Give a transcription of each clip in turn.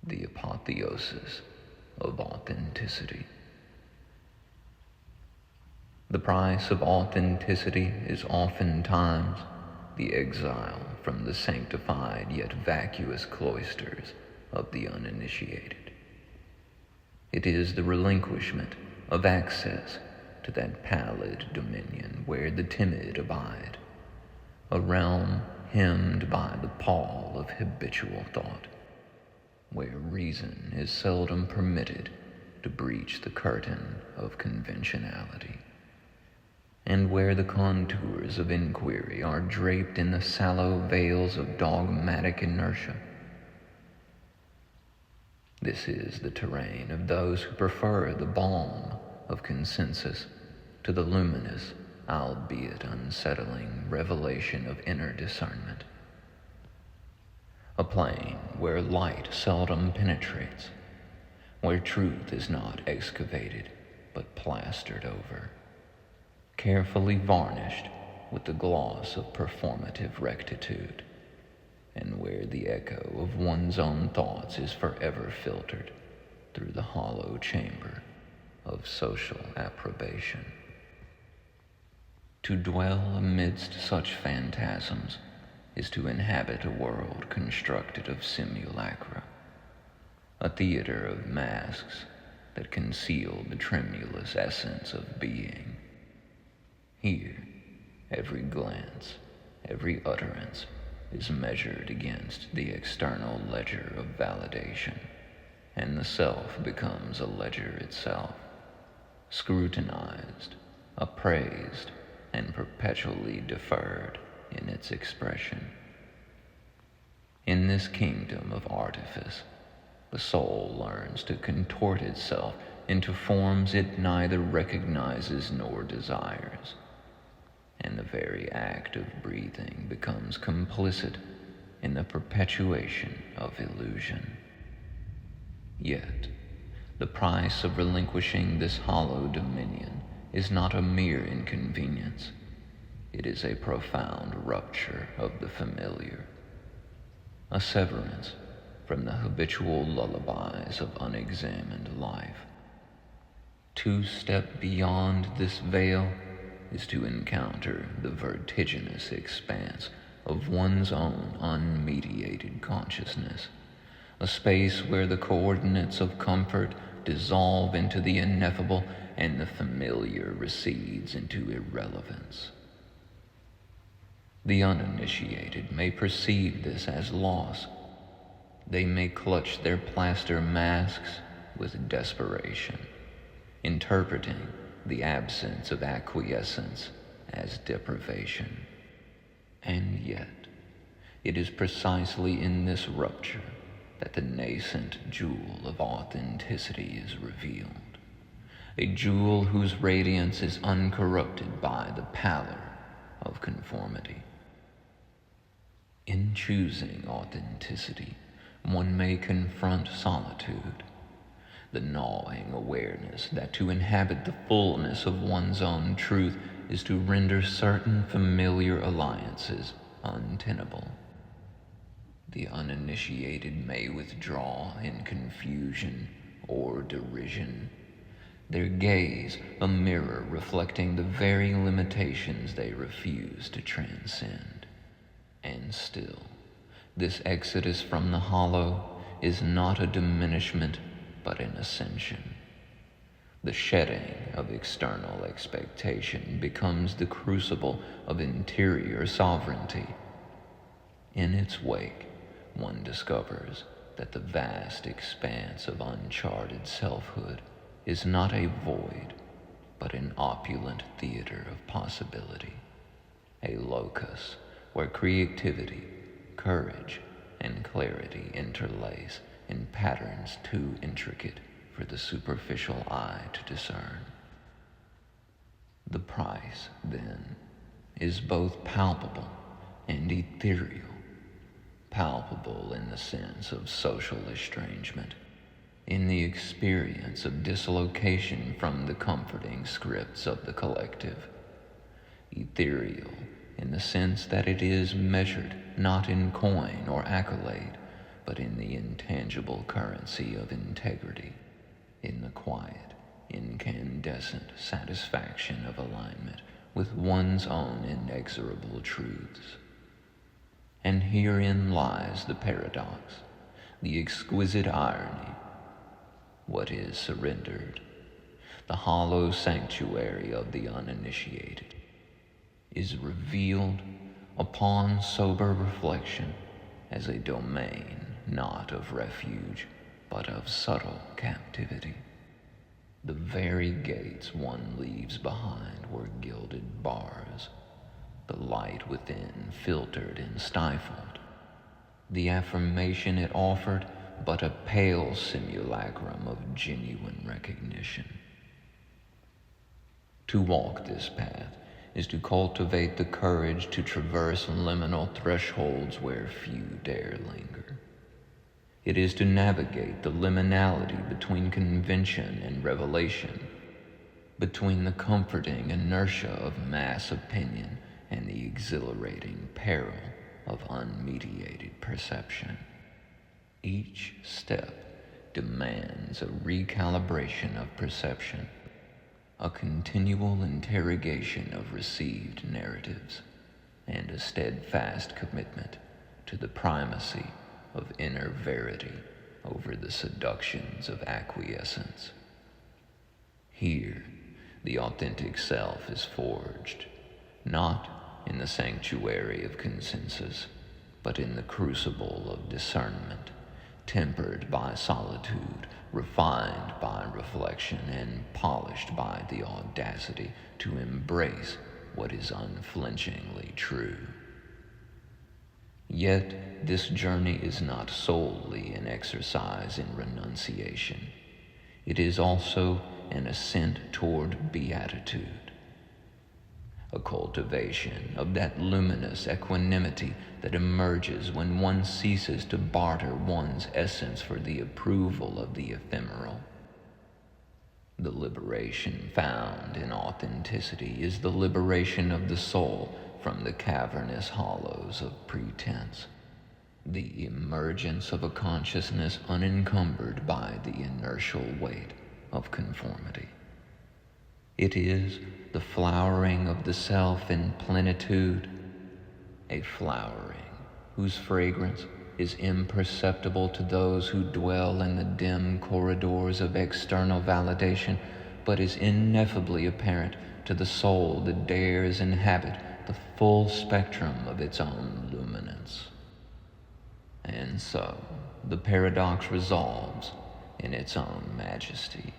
The Apotheosis of Authenticity. The price of authenticity is oftentimes the exile from the sanctified yet vacuous cloisters of the uninitiated. It is the relinquishment of access to that pallid dominion where the timid abide, a realm hemmed by the pall of habitual thought, where reason is seldom permitted to breach the curtain of conventionality, and where the contours of inquiry are draped in the sallow veils of dogmatic inertia. This is the terrain of those who prefer the balm of consensus to the luminous, albeit unsettling, revelation of inner discernment. A plain where light seldom penetrates, where truth is not excavated but plastered over, carefully varnished with the gloss of performative rectitude, and where the echo of one's own thoughts is forever filtered through the hollow chamber of social approbation. To dwell amidst such phantasms is to inhabit a world constructed of simulacra, a theater of masks that conceal the tremulous essence of being. Here, every glance, every utterance is measured against the external ledger of validation, and the self becomes a ledger itself, scrutinized, appraised, and perpetually deferred in its expression. In this kingdom of artifice, the soul learns to contort itself into forms it neither recognizes nor desires, and the very act of breathing becomes complicit in the perpetuation of illusion. Yet, the price of relinquishing this hollow dominion is not a mere inconvenience. It is a profound rupture of the familiar, a severance from the habitual lullabies of unexamined life. To step beyond this veil is to encounter the vertiginous expanse of one's own unmediated consciousness, a space where the coordinates of comfort dissolve into the ineffable and the familiar recedes into irrelevance. The uninitiated may perceive this as loss. They may clutch their plaster masks with desperation, interpreting the absence of acquiescence as deprivation. And yet, it is precisely in this rupture that the nascent jewel of authenticity is revealed, a jewel whose radiance is uncorrupted by the pallor of conformity. In choosing authenticity, one may confront solitude, the gnawing awareness that to inhabit the fullness of one's own truth is to render certain familiar alliances untenable. The uninitiated may withdraw in confusion or derision, their gaze a mirror reflecting the very limitations they refuse to transcend. And still, this exodus from the hollow is not a diminishment but an ascension. The shedding of external expectation becomes the crucible of interior sovereignty. In its wake, one discovers that the vast expanse of uncharted selfhood is not a void, but an opulent theater of possibility, a locus where creativity, courage, and clarity interlace in patterns too intricate for the superficial eye to discern. The price, then, is both palpable and ethereal, palpable in the sense of social estrangement, in the experience of dislocation from the comforting scripts of the collective, ethereal in the sense that it is measured not in coin or accolade, but in the intangible currency of integrity, in the quiet, incandescent satisfaction of alignment with one's own inexorable truths. And herein lies the paradox, the exquisite irony. What is surrendered, the hollow sanctuary of the uninitiated, is revealed upon sober reflection as a domain not of refuge, but of subtle captivity. The very gates one leaves behind were gilded bars, the light within filtered and stifled, the affirmation it offered but a pale simulacrum of genuine recognition. To walk this path is to cultivate the courage to traverse liminal thresholds where few dare linger. It is to navigate the liminality between convention and revelation, between the comforting inertia of mass opinion and the exhilarating peril of unmediated perception. Each step demands a recalibration of perception, a continual interrogation of received narratives, and a steadfast commitment to the primacy of inner verity over the seductions of acquiescence. Here, the authentic self is forged, not in the sanctuary of consensus, but in the crucible of discernment, tempered by solitude, refined by reflection, and polished by the audacity to embrace what is unflinchingly true. Yet this journey is not solely an exercise in renunciation. It is also an ascent toward beatitude, a cultivation of that luminous equanimity that emerges when one ceases to barter one's essence for the approval of the ephemeral. The liberation found in authenticity is the liberation of the soul from the cavernous hollows of pretense, the emergence of a consciousness unencumbered by the inertial weight of conformity. It is the flowering of the self in plenitude, a flowering whose fragrance is imperceptible to those who dwell in the dim corridors of external validation, but is ineffably apparent to the soul that dares inhabit the full spectrum of its own luminance. And so, the paradox resolves in its own majesty.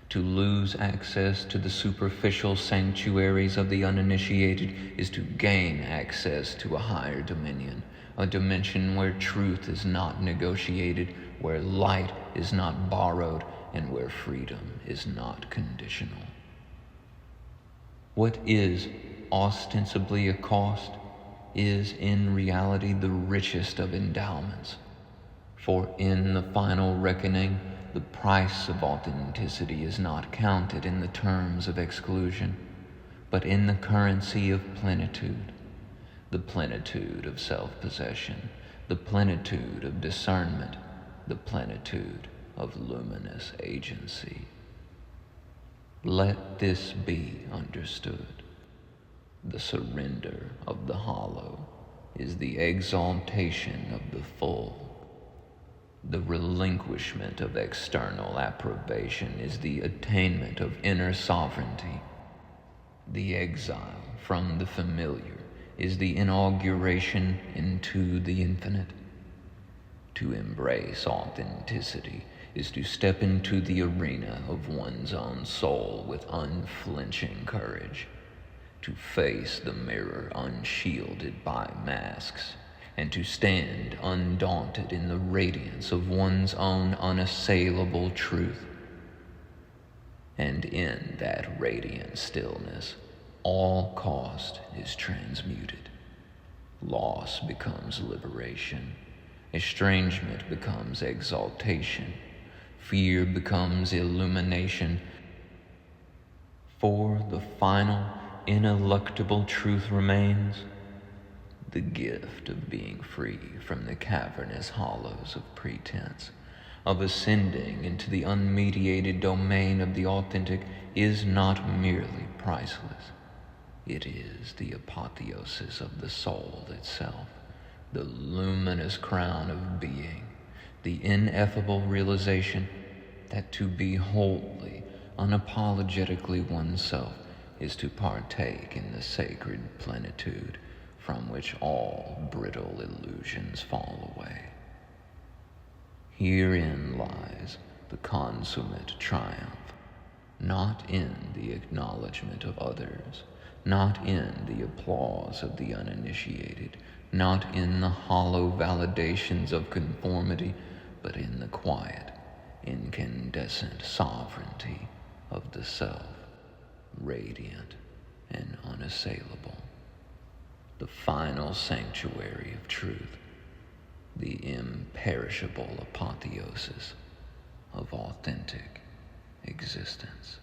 To lose access to the superficial sanctuaries of the uninitiated is to gain access to a higher dominion, a dimension where truth is not negotiated, where light is not borrowed, and where freedom is not conditional. What is ostensibly a cost is in reality the richest of endowments, for in the final reckoning, the price of authenticity is not counted in the terms of exclusion, but in the currency of plenitude, the plenitude of self-possession, the plenitude of discernment, the plenitude of luminous agency. Let this be understood. The surrender of the hollow is the exaltation of the full. The relinquishment of external approbation is the attainment of inner sovereignty. The exile from the familiar is the inauguration into the infinite. To embrace authenticity is to step into the arena of one's own soul with unflinching courage, to face the mirror unshielded by masks, and to stand undaunted in the radiance of one's own unassailable truth. And in that radiant stillness, all cost is transmuted. Loss becomes liberation. Estrangement becomes exaltation. Fear becomes illumination. For the final, ineluctable truth remains: the gift of being free from the cavernous hollows of pretense, of ascending into the unmediated domain of the authentic, is not merely priceless. It is the apotheosis of the soul itself, the luminous crown of being, the ineffable realization that to be wholly, unapologetically oneself is to partake in the sacred plenitude from which all brittle illusions fall away. Herein lies the consummate triumph, not in the acknowledgement of others, not in the applause of the uninitiated, not in the hollow validations of conformity, but in the quiet, incandescent sovereignty of the self, radiant and unassailable, the final sanctuary of truth, the imperishable apotheosis of authentic existence.